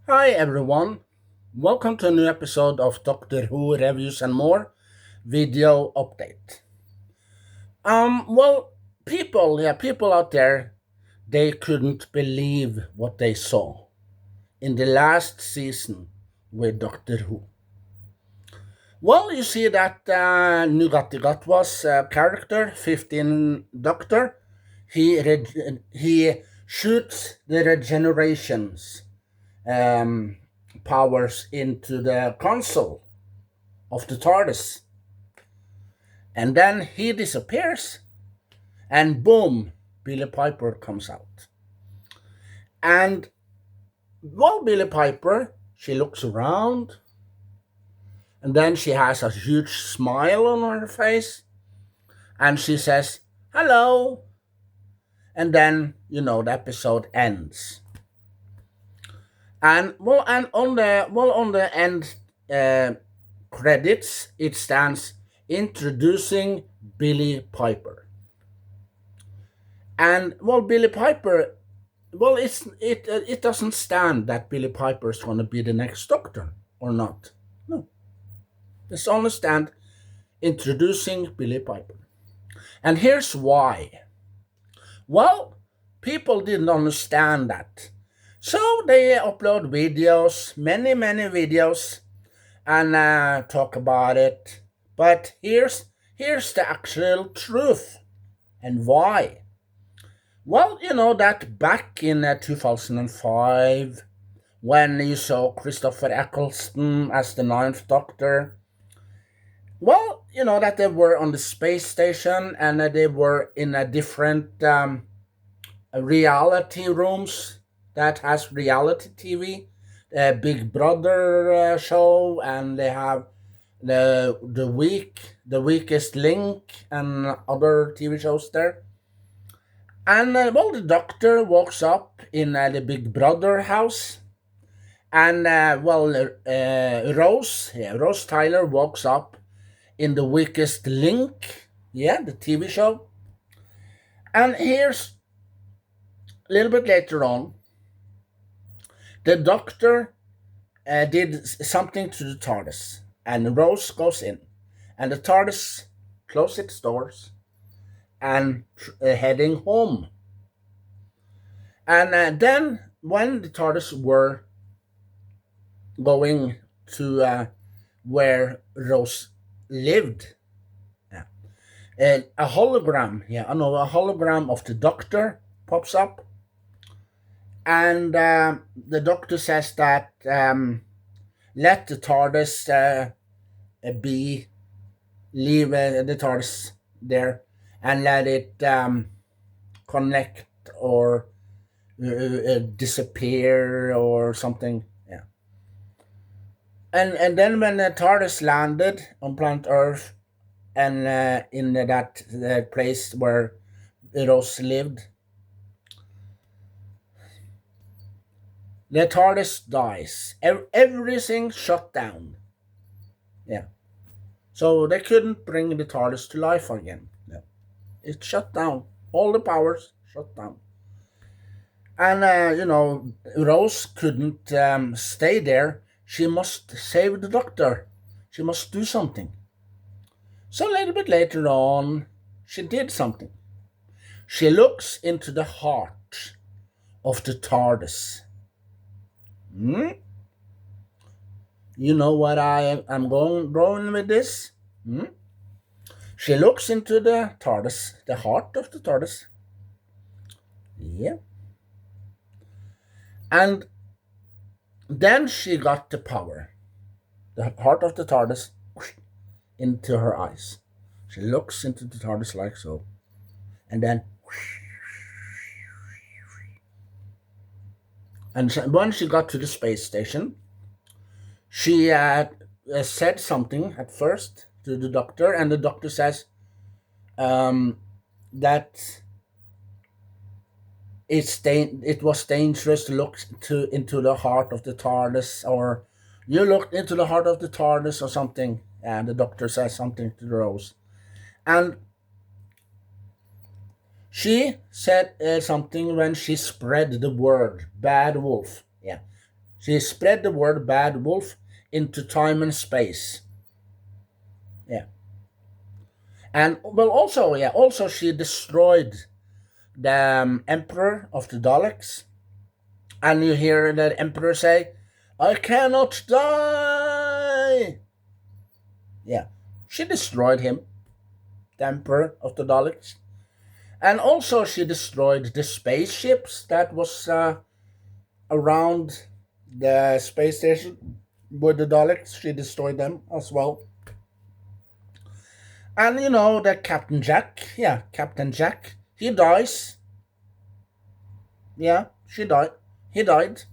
Hi everyone, welcome to a new episode of Doctor Who Reviews and More video update. Well, people out there, they couldn't believe what they saw in the last season with Doctor Who. Well, you see that Nugatti Gatwa's character, 15 Doctor, he shoots the regenerations um, powers into the console of the TARDIS. And then he disappears, and boom, Billie Piper comes out. And while Billie Piper, she looks around, and then she has a huge smile on her face, and she says, "Hello." And then, the episode ends. And on the end uh, credits, it stands introducing Billie Piper. And Billie Piper, it doesn't stand that Billie Piper is going to be the next Doctor or not. No, it's only stand introducing Billie Piper. And here's why. Well, people didn't understand that, so they upload videos, many videos, and talk about it. But here's the actual truth and why. Well, you know that back in 2005, when you saw Christopher Eccleston as the Ninth Doctor, well, you know that they were on the space station and they were in a different reality rooms that has reality TV, Big Brother show, and they have the weakest link, and other TV shows there. And the doctor walks up in the Big Brother house, and Rose Tyler walks up in the weakest link, yeah, the TV show. And here's a little bit later on, the doctor did something to the TARDIS, and Rose goes in, and the TARDIS closes its doors and heading home. And then, when the TARDIS were going to where Rose lived, yeah, a hologram, a hologram of the Doctor pops up, and the Doctor says that let the TARDIS be, leave the TARDIS there, and let it connect or disappear or something. Yeah. And then when the TARDIS landed on planet Earth, and in that place where Rose lived, the TARDIS dies. Everything shut down. Yeah. So they couldn't bring the TARDIS to life again. Yeah. It shut down. All the powers shut down. And, Rose couldn't stay there. She must save the Doctor. She must do something. So a little bit later on, she did something. She looks into the heart of the TARDIS. Hmm? You know what I am going with this? Hmm? She looks into the TARDIS, the heart of the TARDIS. Yeah. And then she got the power, the heart of the TARDIS, into her eyes. She looks into the TARDIS like so. And then, and when she got to the space station, she said something at first to the Doctor, and the Doctor says that it was dangerous to look into the heart of the TARDIS, or you looked into the heart of the TARDIS or something. And the Doctor says something to Rose, and she said something when she spread the word "bad wolf." Yeah, She spread the word bad wolf into time and space. Yeah. And well, also, yeah, also she destroyed the emperor of the Daleks. And you hear the emperor say, I cannot die. Yeah. She destroyed him, the emperor of the Daleks. And also she destroyed the spaceships that was around the space station with the Daleks. She destroyed them as well. And you know that Captain Jack, yeah, Captain Jack, he dies. Yeah, she died. He died.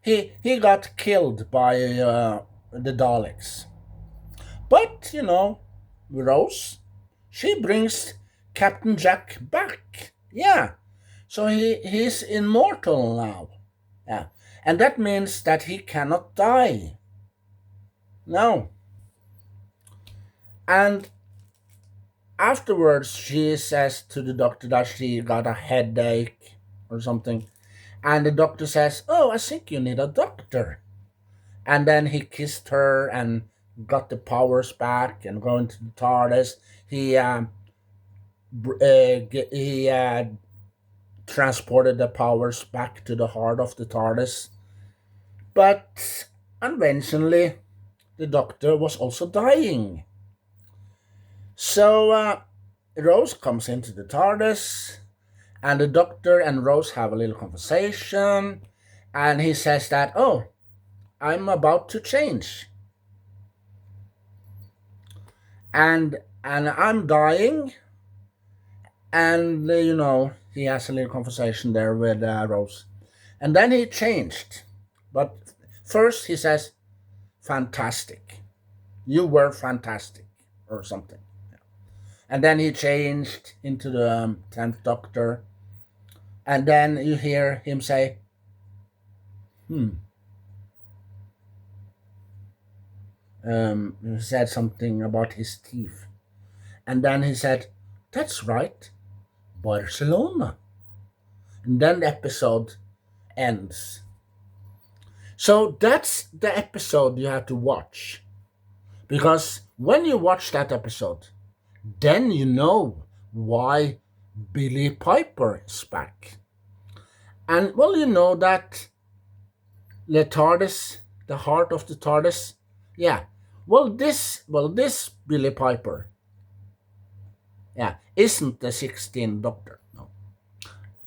He got killed by the Daleks. But you know, Rose, she brings Captain Jack back. Yeah, so he's immortal now. Yeah, and that means that he cannot die. No, and afterwards she says to the doctor that she got a headache or something, and the doctor says, "Oh, I think you need a doctor." And then he kissed her and got the powers back and going to the TARDIS. He he transported the powers back to the heart of the TARDIS. But unconventionally, the Doctor was also dying. So Rose comes into the TARDIS, and the Doctor and Rose have a little conversation, and he says that, "Oh, I'm about to change, and I'm dying." And you know, he has a little conversation there with Rose, and then he changed. But first he says, "Fantastic, you were fantastic," or something. And then he changed into the 10th Doctor, and then you hear him say, "Hmm." He said something about his teeth, and then he said, "That's right, Barcelona." And then the episode ends. So that's the episode you have to watch. Because when you watch that episode, then you know why Billie Piper is back. And well, you know that the TARDIS, the heart of the TARDIS, yeah. Well this Billie Piper, yeah, isn't the 16th Doctor. No.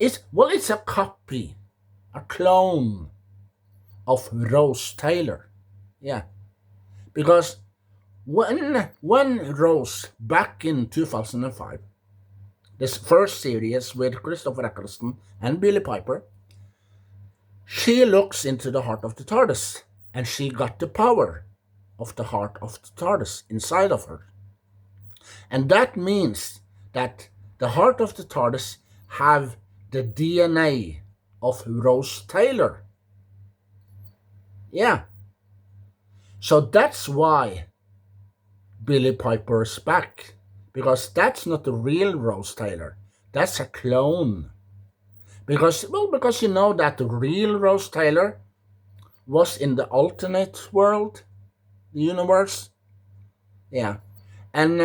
It's a copy, a clone of Rose Taylor. Yeah. Because when Rose back in 2005, this first series with Christopher Eccleston and Billie Piper, she looks into the heart of the TARDIS, and she got the power of the heart of the TARDIS inside of her. And that means that the heart of the TARDIS have the DNA of Rose Taylor. Yeah. So that's why Billie Piper is back. Because that's not the real Rose Taylor. That's a clone. Because you know that the real Rose Taylor was in the alternate world, the universe. Yeah. And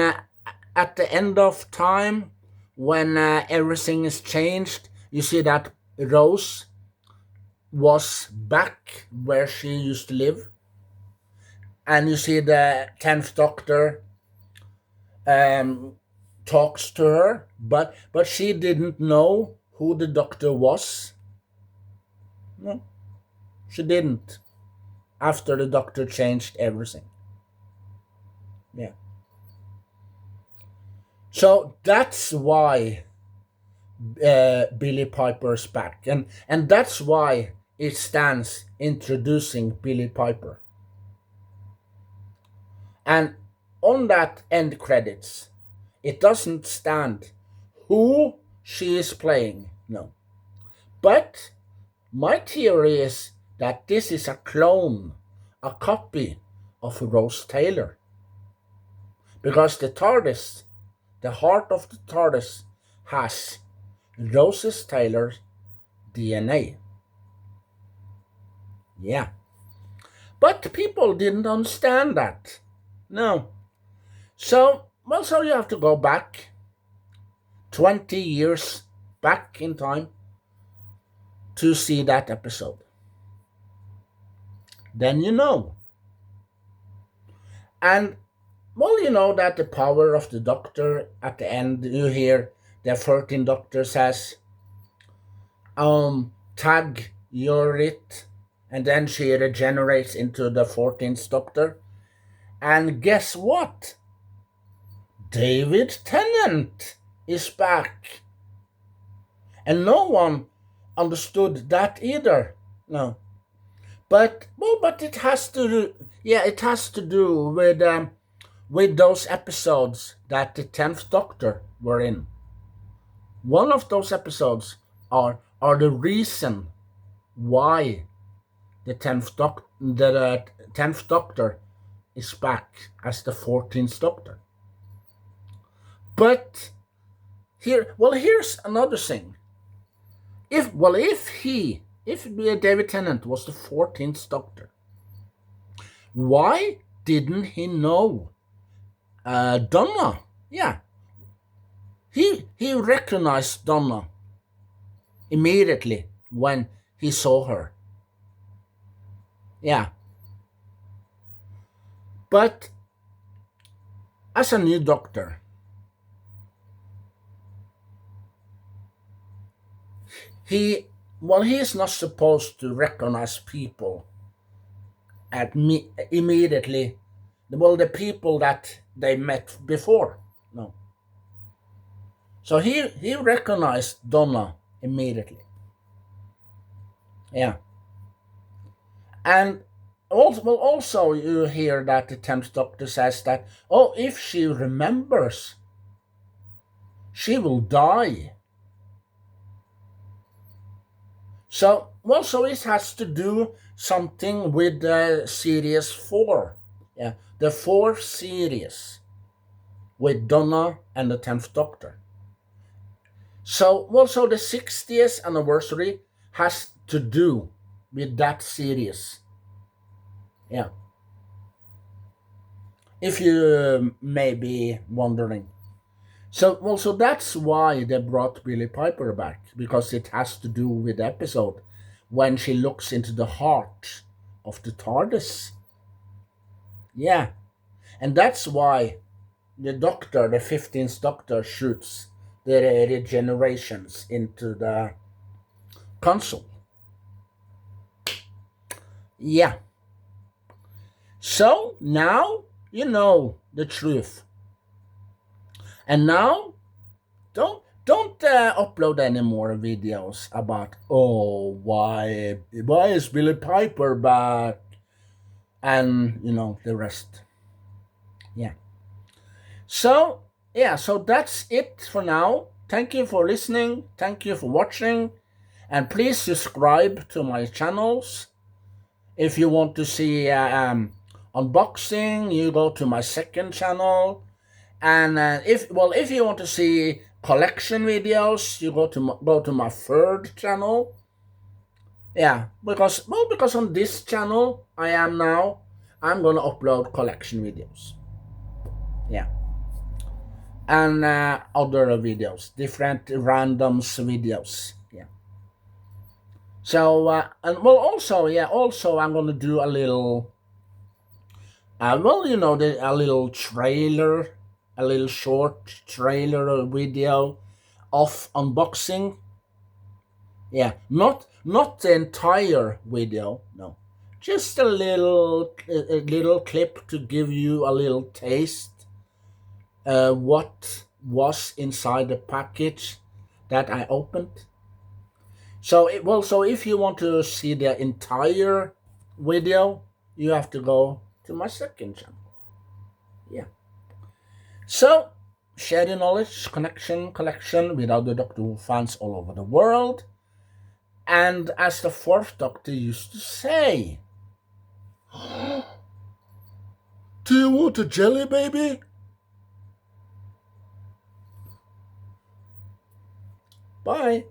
at the end of time, when everything is changed, you see that Rose was back where she used to live. And you see the 10th Doctor um, talks to her, but she didn't know who the Doctor was. No, she didn't. After the Doctor changed everything. Yeah. So that's why Billie Piper's back, and that's why it stands introducing Billie Piper. And on that end credits, it doesn't stand who she is playing, no. But my theory is that this is a clone, a copy of Rose Taylor. Because the TARDIS, the heart of the TARDIS, has Rose Taylor's DNA. Yeah. But people didn't understand that. No. So you have to go back 20 years back in time to see that episode. Then you know. And well, you know that the power of the doctor at the end, you hear the 13th doctor says, tag your it, and then she regenerates into the 14th doctor. And guess what? David Tennant is back. And no one understood that either. No. But it has to do, yeah, it has to do with those episodes that the 10th doctor were in. One of those episodes are the reason why the 10th doctor is back as the 14th doctor. But here's another thing. If David Tennant was the 14th doctor, why didn't he know Donna? Yeah, he recognized Donna immediately when he saw her. Yeah, but as a new doctor, he is not supposed to recognize people immediately. Well, the people that they met before. No. So he recognized Donna immediately. Yeah. And also you hear that the 10th doctor says that, oh, if she remembers, she will die. So it has to do something with series 4. Yeah, the 4th series with Donna and the 10th doctor. So the 60th anniversary has to do with that series. Yeah. If you may be wondering. So that's why they brought Billie Piper back, because it has to do with the episode when she looks into the heart of the TARDIS. Yeah. And that's why the 15th doctor, shoots the regenerations into the console. Yeah. So now you know the truth. And now don't upload any more videos about, oh, why is Billie Piper back, and the rest. Yeah. So that's it for now. Thank you for listening. Thank you for watching. And please subscribe to my channels. If you want to see unboxing, you go to my second channel. And if you want to see collection videos, you go to my third channel. Yeah, because on this channel I'm gonna upload collection videos. Yeah. And other videos, different randoms videos. Yeah. So also I'm gonna do a little, a little trailer, a little short trailer video of unboxing. Yeah, not the entire video, no, just a little clip to give you a little taste what was inside the package that I opened. So if you want to see the entire video, you have to go to my second channel. Yeah. So share the knowledge, connection, collection with other Doctor Who fans all over the world. And as the 4th Doctor used to say, do you want a jelly baby? Bye.